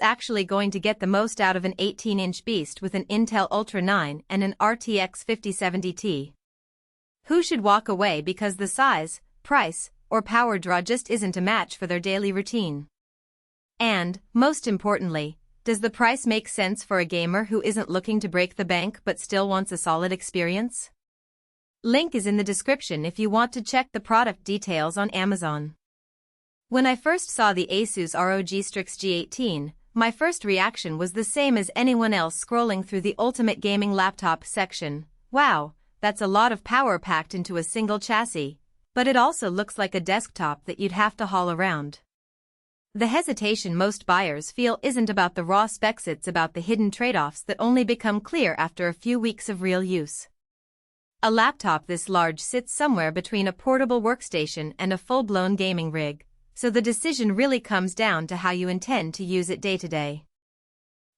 who's actually going to get the most out of an 18-inch beast with an Intel Ultra 9 and an RTX 5070 Ti? Who should walk away because the size, price, or power draw just isn't a match for their daily routine? And, most importantly, does the price make sense for a gamer who isn't looking to break the bank but still wants a solid experience? Link is in the description if you want to check the product details on Amazon. When I first saw the ASUS ROG Strix G18, my first reaction was the same as anyone else scrolling through the ultimate gaming laptop section. Wow, that's a lot of power packed into a single chassis, but it also looks like a desktop that you'd have to haul around. The hesitation most buyers feel isn't about the raw specs, it's about the hidden trade-offs that only become clear after a few weeks of real use. A laptop this large sits somewhere between a portable workstation and a full-blown gaming rig, so the decision really comes down to how you intend to use it day to day.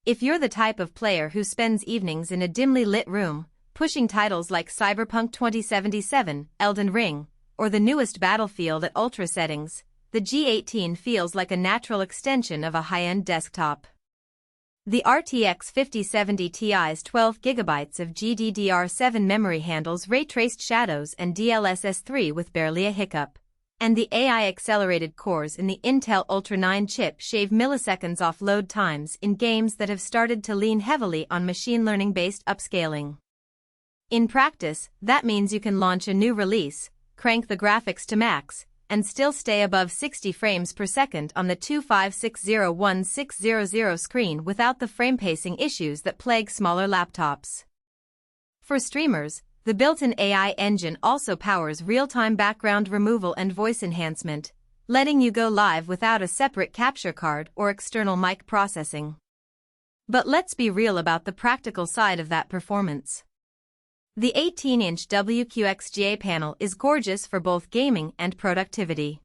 If you're the type of player who spends evenings in a dimly lit room, pushing titles like Cyberpunk 2077, Elden Ring, or the newest Battlefield at ultra settings, the G18 feels like a natural extension of a high-end desktop. The RTX 5070 Ti's 12GB of GDDR7 memory handles ray-traced shadows and DLSS 3 with barely a hiccup, and the AI-accelerated cores in the Intel Ultra 9 chip shave milliseconds off load times in games that have started to lean heavily on machine learning-based upscaling. In practice, that means you can launch a new release, crank the graphics to max, and still stay above 60 frames per second on the 2560160 screen without the frame pacing issues that plague smaller laptops. For streamers, the built-in AI engine also powers real-time background removal and voice enhancement, letting you go live without a separate capture card or external mic processing. But let's be real about the practical side of that performance. The 18-inch WQXGA panel is gorgeous for both gaming and productivity.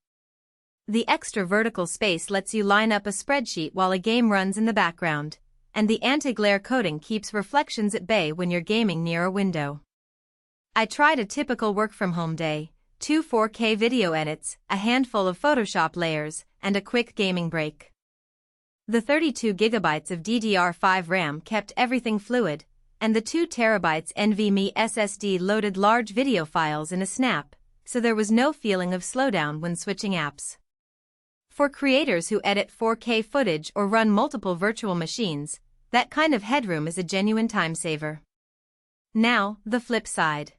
The extra vertical space lets you line up a spreadsheet while a game runs in the background, and the anti-glare coating keeps reflections at bay when you're gaming near a window. I tried a typical work-from-home day, 2 4K video edits, a handful of Photoshop layers, and a quick gaming break. The 32GB of DDR5 RAM kept everything fluid, and the 2TB NVMe SSD loaded large video files in a snap, so there was no feeling of slowdown when switching apps. For creators who edit 4K footage or run multiple virtual machines, that kind of headroom is a genuine time saver. Now, the flip side.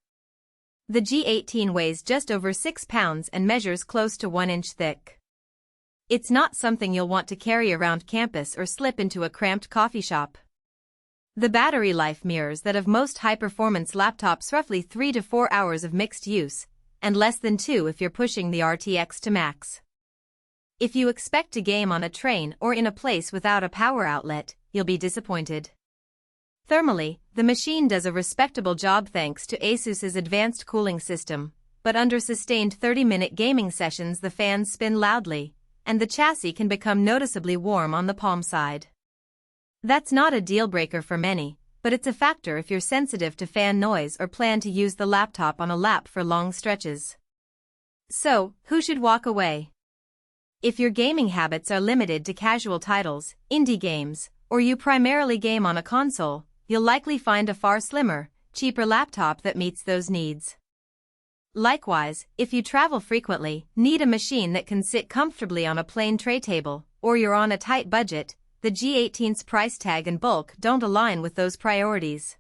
The G18 weighs just over 6 pounds and measures close to 1 inch thick. It's not something you'll want to carry around campus or slip into a cramped coffee shop. The battery life mirrors that of most high-performance laptops, roughly 3 to 4 hours of mixed use, and less than 2 if you're pushing the RTX to max. If you expect to game on a train or in a place without a power outlet, you'll be disappointed. Thermally, the machine does a respectable job thanks to ASUS's advanced cooling system, but under sustained 30-minute gaming sessions the fans spin loudly, and the chassis can become noticeably warm on the palm side. That's not a deal-breaker for many, but it's a factor if you're sensitive to fan noise or plan to use the laptop on a lap for long stretches. So, who should walk away? If your gaming habits are limited to casual titles, indie games, or you primarily game on a console, you'll likely find a far slimmer, cheaper laptop that meets those needs. Likewise, if you travel frequently, need a machine that can sit comfortably on a plain tray table, or you're on a tight budget, the G18's price tag and bulk don't align with those priorities.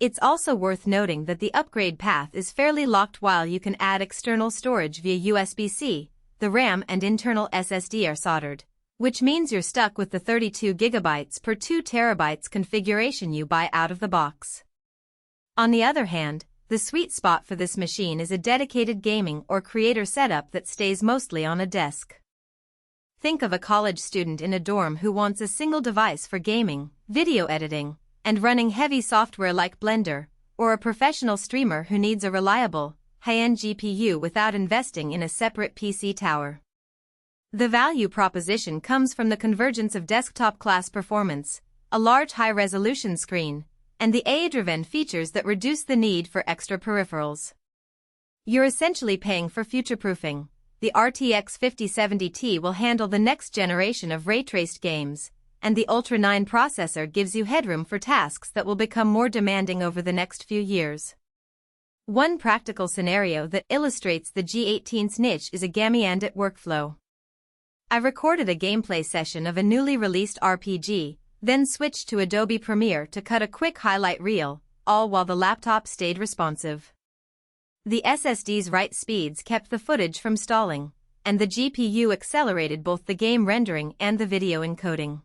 It's also worth noting that the upgrade path is fairly locked. While you can add external storage via USB-C, the RAM and internal SSD are soldered, which means you're stuck with the 32GB per 2TB configuration you buy out of the box. On the other hand, the sweet spot for this machine is a dedicated gaming or creator setup that stays mostly on a desk. Think of a college student in a dorm who wants a single device for gaming, video editing, and running heavy software like Blender, or a professional streamer who needs a reliable, high-end GPU without investing in a separate PC tower. The value proposition comes from the convergence of desktop-class performance, a large high-resolution screen, and the AI-driven features that reduce the need for extra peripherals. You're essentially paying for future-proofing. The RTX 5070 Ti will handle the next generation of ray-traced games, and the Ultra 9 processor gives you headroom for tasks that will become more demanding over the next few years. One practical scenario that illustrates the G18's niche is a Gammy-and-It workflow. I recorded a gameplay session of a newly released RPG, then switched to Adobe Premiere to cut a quick highlight reel, all while the laptop stayed responsive. The SSD's write speeds kept the footage from stalling, and the GPU accelerated both the game rendering and the video encoding.